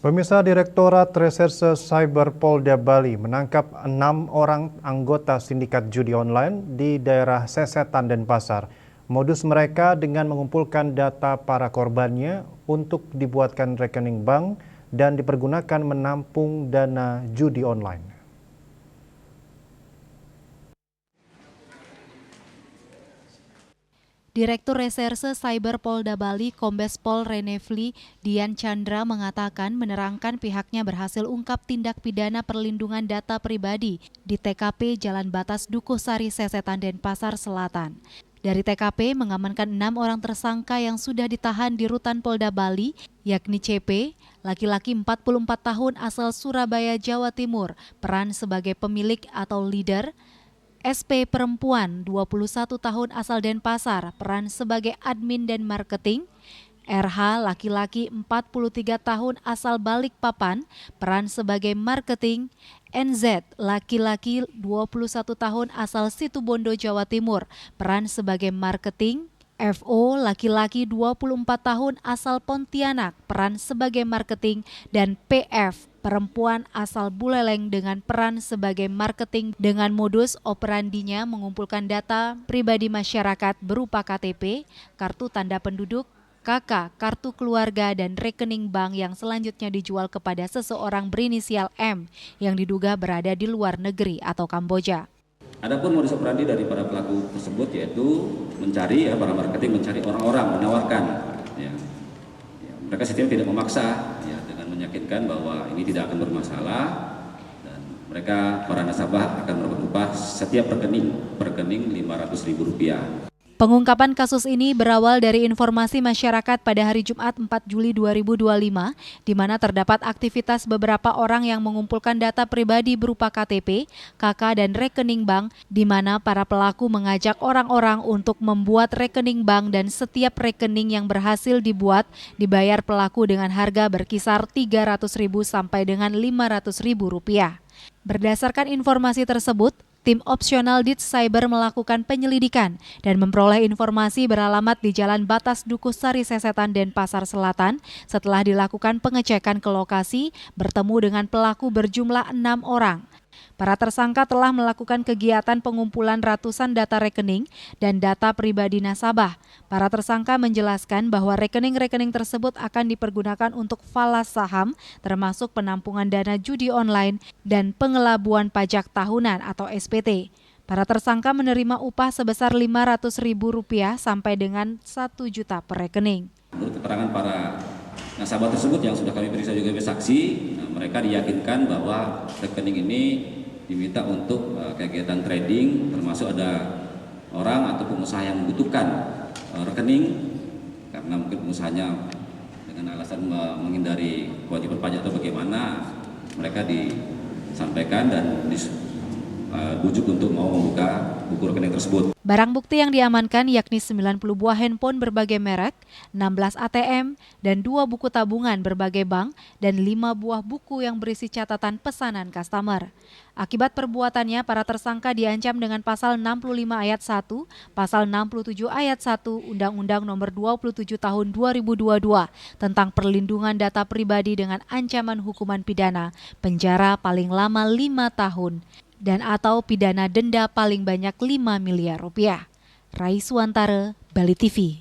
Pemirsa, Direktorat Reserse Cyber Polda Bali menangkap 6 orang anggota sindikat judi online di daerah Sesetan, Denpasar. Modus mereka dengan mengumpulkan data para korbannya untuk dibuatkan rekening bank dan dipergunakan menampung dana judi online. Direktur Reserse Cyber Polda Bali, Kombes Pol Renevli Dian Chandra mengatakan menerangkan pihaknya berhasil ungkap tindak pidana perlindungan data pribadi di TKP Jalan Batas Dukuhsari, Sesetan, Denpasar Selatan. Dari TKP mengamankan 6 orang tersangka yang sudah ditahan di Rutan Polda Bali, yakni CP, laki-laki 44 tahun asal Surabaya, Jawa Timur, peran sebagai pemilik atau leader, SP perempuan 21 tahun asal Denpasar, peran sebagai admin dan marketing, RH laki-laki 43 tahun asal Balikpapan, peran sebagai marketing, NZ laki-laki 21 tahun asal Situbondo, Jawa Timur, peran sebagai marketing, FO laki-laki 24 tahun asal Pontianak, peran sebagai marketing, dan PF perempuan asal Buleleng dengan peran sebagai marketing dengan modus operandinya mengumpulkan data pribadi masyarakat berupa KTP, kartu tanda penduduk, KK, kartu keluarga, dan rekening bank yang selanjutnya dijual kepada seseorang berinisial M yang diduga berada di luar negeri atau Kamboja. Adapun modus operandi dari para pelaku tersebut yaitu mencari para marketing mencari orang-orang, menawarkan mereka setiap tidak memaksa dengan meyakinkan bahwa ini tidak akan bermasalah dan mereka para nasabah akan mendapat upah setiap rekening Rp500.000. Pengungkapan kasus ini berawal dari informasi masyarakat pada hari Jumat 4 Juli 2025, di mana terdapat aktivitas beberapa orang yang mengumpulkan data pribadi berupa KTP, KK, dan rekening bank, di mana para pelaku mengajak orang-orang untuk membuat rekening bank dan setiap rekening yang berhasil dibuat dibayar pelaku dengan harga berkisar Rp300.000 sampai dengan Rp500.000. Berdasarkan informasi tersebut, tim opsional Dit Cyber melakukan penyelidikan dan memperoleh informasi beralamat di Jalan Batas Dukuhsari, Sesetan, Denpasar Selatan. Setelah dilakukan pengecekan ke lokasi, bertemu dengan pelaku berjumlah 6 orang. Para tersangka telah melakukan kegiatan pengumpulan ratusan data rekening dan data pribadi nasabah. Para tersangka menjelaskan bahwa rekening-rekening tersebut akan dipergunakan untuk falas saham, termasuk penampungan dana judi online dan pengelabuan pajak tahunan atau SPT. Para tersangka menerima upah sebesar Rp500.000 sampai dengan Rp1 juta per rekening. Menurut keterangan para nasabah tersebut yang sudah kami periksa juga sebagai saksi, mereka diyakinkan bahwa rekening ini diminta untuk kegiatan trading, termasuk ada orang atau pengusaha yang membutuhkan rekening karena mungkin pengusahanya dengan alasan menghindari kewajiban pajak atau bagaimana, mereka disampaikan dan dibujuk untuk mau membuka buku rekening tersebut. Barang bukti yang diamankan yakni 90 buah handphone berbagai merek, 16 ATM, dan 2 buku tabungan berbagai bank, dan 5 buah buku yang berisi catatan pesanan customer. Akibat perbuatannya, para tersangka diancam dengan pasal 65 ayat 1, pasal 67 ayat 1 Undang-Undang Nomor 27 Tahun 2022 tentang perlindungan data pribadi dengan ancaman hukuman pidana, penjara paling lama 5 tahun, dan atau pidana denda paling banyak Rp5 miliar. Raiswantara, Bali TV.